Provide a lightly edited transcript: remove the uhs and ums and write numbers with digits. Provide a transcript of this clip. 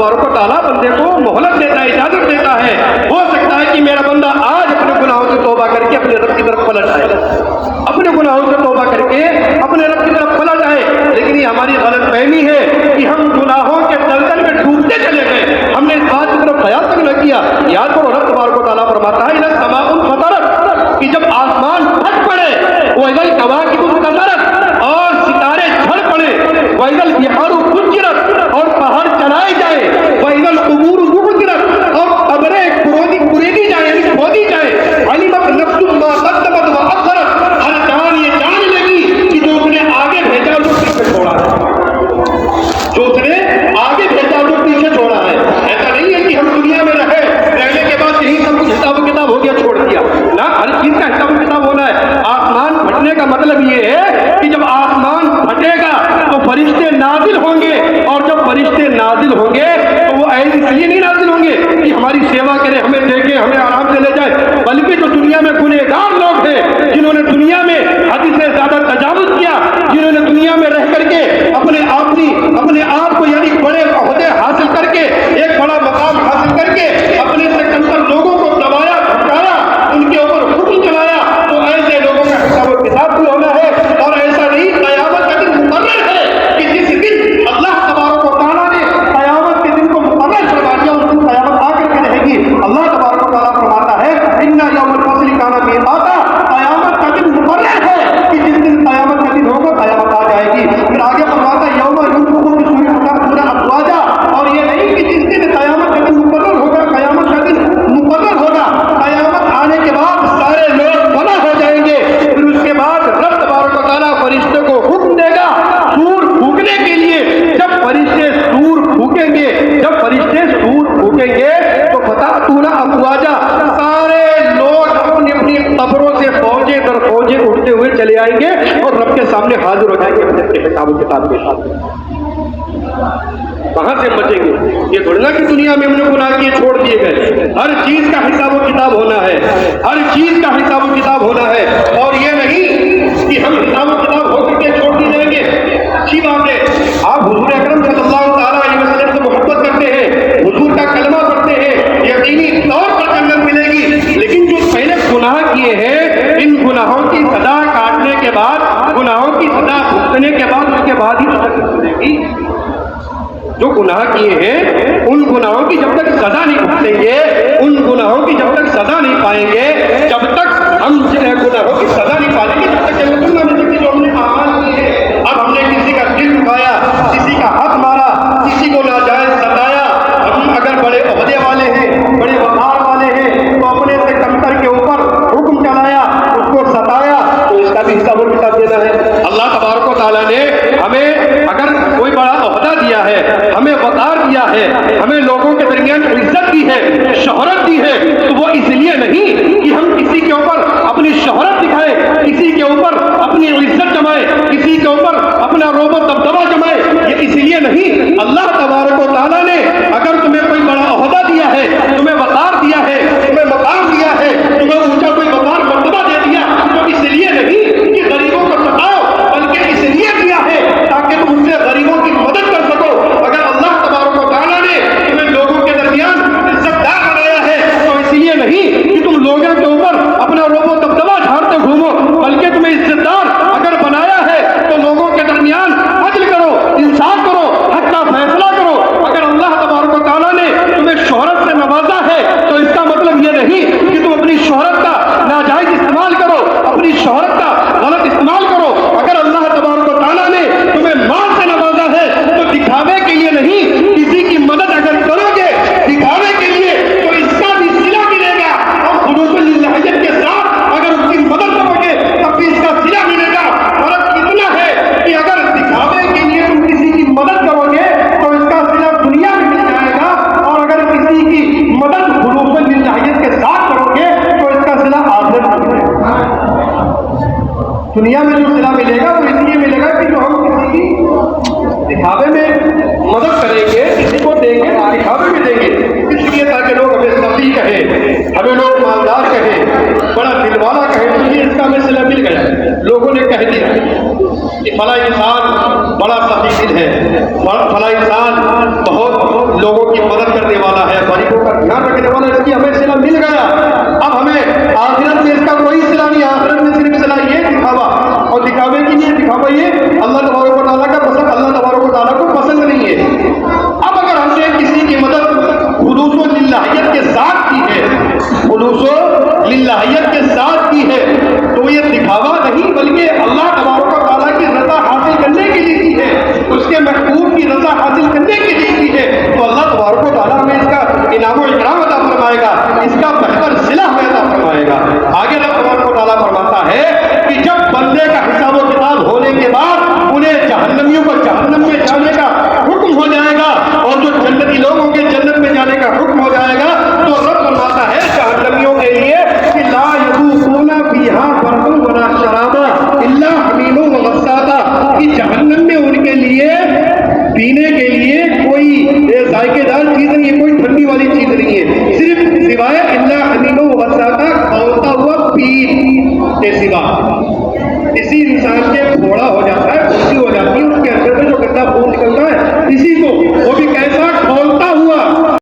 तबारक व तआला बंदे को मोहलत देता है, इजाजत देता है। हो सकता है कि मेरा बंदा आज अपने गुनाहों से तौबा करके अपने रब की तरफ पलट आए, अपने गुनाहों से तौबा करके अपने रब की तरफ पलट आए। लेकिन ये हमारी गलत फहमी है कि हम गुनाहों के दलदल में डूबते चले गए, हमने इस बात की तरफ ख्याल तक न किया। याद करो, रब तबारक व तआला फरमाता है इज़ा समाउन फतरत, कि जब आसमान फट पड़े, व इज़ल कवाकिबु इंतसरत, और सितारे झड़ पड़े, व इज़ल बिहारु फुज्जिरत, और पहाड़ चढ़ाए जाए, व इज़ल कुबूरु बुअ्थिरत, और कब्रें कुरेदी जाए, यानी खोदी जाए, अलिमत नफ्सुम मा क़द्दमत व अख़रत, हर जान ये जान लेगी कि जो उसने आगे भेजा वो पीछे छोड़ा है, जो उसने आगे भेजा वो पीछे छोड़ा है। ऐसा नहीं है कि हम दुनिया में रहने के बाद यही सब कुछ हिसाब किताब हो गया, छोड़ दिया ना, हर चीज का हिसाब किताब होना है। आसमान फटने का मतलब ये है कि जब आसमान फटेगा तो फरिश्ते नाजिल होंगे, और जब फरिश्ते नाजिल होंगे तो वो ऐसे इसलिए नहीं नाजिल होंगे कि हमारी सेवा करें, हमें देखें, हमें आराम से ले जाए, बल्कि जो दुनिया में गुनहगार लोग हैं, जिन्होंने दुनिया में हद से ज्यादा तजावुज किया, जिन्होंने दुनिया में रह करके अपने आप को यानी बड़े ओहदे हासिल करके, एक बड़ा मकाम हासिल करके अपने से कमतर लोगों को दबाया, धमकाया, उनके ऊपर हुक्म चलाया, तो ऐसे लोगों का हिसाब किताब भी होना है। और ऐसा नहीं, क़यामत का दिन मुकर्रर है कि जिस दिन अल्लाह तबारक व तआला ने क़यामत के दिन को मुकर्रर करवा दिया, उस दिन क़यामत आकर के रहेगी। अल्लाह तबारक व तआला फरमाता है इन्ना यौमुल फस्ल काना मीक़ाता, क़यामत का दिन मुकर्रर है कि जिस दिन क़यामत का दिन होगा क़यामत आ जाएगी। फिर आगे फरमाता है यौमा युनफ़ख़ु फ़ी सूरि अफ़वाजा, और ये नहीं कि जिस दिन क़यामत का दिन मुकर्रर होगा, क़यामत का दिन मुकर्रर होगा, क़यामत आने के बाद सारे लोग फना हो जाएंगे। फिर उसके बाद रब तबारक व तआला फरिश्ते को हुक्म देगा सूर फूंकने के लिए। जब फरिश्ते सूर फूंकेंगे, जब फरिश्ते सूर फूंकेंगे तो फतातूना अफ़वाजा, सारे लोग अपनी अपनी कब्रों से फौजे दर फौजे उठते हुए चले आएंगे और रब के सामने हाजिर हो जाएंगे अपने अपने हिसाब किताब के साथ। कहां से बचेंगे? ये थोड़ी ना कि दुनिया में हमने गुनाह किए छोड़ दिए गए, हर चीज का हिसाब किताब होना है, हर चीज का हिसाब किताब होना है। और ये नहीं कि हम हिसाब किताब होकर के छोड़ दिए जाएंगे। अच्छी बात है, आप हुजूर अकरम सल्लल्लाहु तआला अलैहि वसल्लम से मोहब्बत करते हैं, हुजूर का कलमा पढ़ते हैं, यकीनी तौर पर जन्नत मिलेगी। लेकिन जो पहले गुनाह किए हैं, इन गुनाहों की सजा काटने के बाद, गुनाहों की सजा भुगतने के बाद, उसके बाद ही जन्नत मिलेगी। जो गुनाह किए हैं उन गुनाहों की जब तक सजा नहीं भुगतेंगे, उन गुनाहों की जब तक सजा नहीं पाएंगे, जब तक हम गुनाहों की सजा नहीं पाएंगे, जब तक जन्नत ना मिल सकती। जो हमने अमाल किए, अब हमने किसी का दिल दुखाया, किसी का हाथ मारा, किसी को नाजायज सताया, हम अगर बड़े ओहदे वाले हैं, बड़े वक़ार वाले हैं, तो अपने से कमतर के ऊपर हुक्म चलाया, उसको सताया, तो इसका भी हिसाब किताब देना है। अल्लाह तबारक व तआला ने हमें अगर कोई बड़ा ओहदा दिया है, हमें वक़ार दिया है, हमें लोगों के दरमियान इज्जत दी है, शोहरत दी है, तो वो इसलिए नहीं कि हम किसी के ऊपर अपनी शोहरत दिखाएं, किसी के ऊपर अपनी इज्जत जमाएं, किसी के ऊपर अपना रोब दबदबा जमाएं, ये इसलिए नहीं। अल्लाह तबारक व तआला ने अगर तुम्हें कोई बड़ा ओहदा दिया है, तुम्हें वक़ार दिया है, तुम्हें मकाम दिया है, तुम्हें ऊंचा कोई वक़ार मर्तबा दे दिया, तो इसलिए नहीं कि गरीबों को सताओ, बल्कि इसलिए दिया है ताकि तुम उनसे गरीबों की मदद कर सको। अगर अल्लाह तबारक व तआला ने तुम्हें लोगों के दरमियान इज्जतदार बनाया है, तो इसलिए नहीं कि तुम लोगों के ऊपर अपना रोबो दबदबा झाड़ते घूमो, बल्कि तुम्हें इज्जतदार अगर बनाया है तो लोगों के दरमियान अदल करो, इंसाफ करो, हक का फैसला करो। अगर अल्लाह तबारक व तआला ने तुम्हें शोहरत से नवाजा है, तो इसका मतलब ये नहीं कि तुम अपनी शोहरत का नाजायज इस्तेमाल करो, अपनी शोहरत का गलत इस्तेमाल करो। अगर अल्लाह तबारक व तआला ने तुम्हें माल से नवाजा है, तो दिखावे के लिए नहीं, किसी की मदद अगर करोगे दिखावे के लिए, तो इसका भी सिला मिलेगा। और खुलूस लिल्लाहियत के साथ अगर उसकी मदद करोगे तब भी इसका सिला मिलेगा। फर्क इतना है कि अगर दिखावे के लिए तुम किसी की मदद करोगे तो इसका सिला दुनिया में मिल जाएगा, और अगर किसी की मदद खुलूस लिल्लाहियत के साथ करोगे तो इसका सिला आखिरत में मिलेगा। दुनिया में जो सिला मिलेगा वो इसलिए मिलेगा कि जो हम किसी की दिखावे में मदद करेंगे, किसी को देंगे तो दिखावे में देंगे, इसलिए ताकि लोग हमें सफी कहें, हमें लोग मालदार कहें, बड़ा दिलवाला कहें, इसलिए इसका हमें सिला मिल गया। लोगों ने कह दिया कि फला इंसान बड़ा सफी दिल है, फला इंसान बहुत लोगों की باتوں کا دھیان رکھنے والا، اس کی ہمیں صلہ مل گیا. اب ہمیں آخرت میں اس کا کوئی صلہ نہیں. آخرت میں صرف صلہ یہ دکھاوا، اور دکھاوے کی نہیں، دکھاوا یہ اللہ تبارک و تعالیٰ کا پسند، اللہ تبارک و تعالیٰ کو پسند نہیں ہے. اب اگر ہم نے کسی کی مدد خلوص و للہیت کے ساتھ کی ہے، خلوص و للہیت کے ساتھ کی ہے، تو یہ دکھاوا نہیں بلکہ اللہ تبارک و تعالیٰ کی رضا حاصل کرنے کے لیے کی ہے، اس کے محبوب کی رضا حاصل کرنے کے لیے کی ہے، تو اللہ تبارک و تعالیٰ ہمیں اس کا انعام و اکرام عطا فرمائے گا، اس کا بہتر صلہ ہمیں عطا فرمائے گا. آگے اللہ تبارک و تعالیٰ فرماتا ہے کہ جب بندے کا حساب و کتاب ہونے کے بعد انہیں جہنمیوں کو جہنم میں جانے کا حکم ہو جائے گا، اور جو جنتی لوگ ہوں گے جنت میں جانے کا حکم ہو جائے گا، تو رب فرماتا ہے جہنمیوں کے لیے کہ لا یذوقون فیہا بردا ولا شرابا الا حمیم و غساقا، کہ جہنم میں ان کے لیے پینے کے لیے کوئی ذائقے دار چیز نہیں ہے، کوئی ٹھنڈی والی چیز نہیں ہے، صرف سوائے الا حمیم و غساقا کھولتا ہوا پیپ کے سوا. اسی انسان کے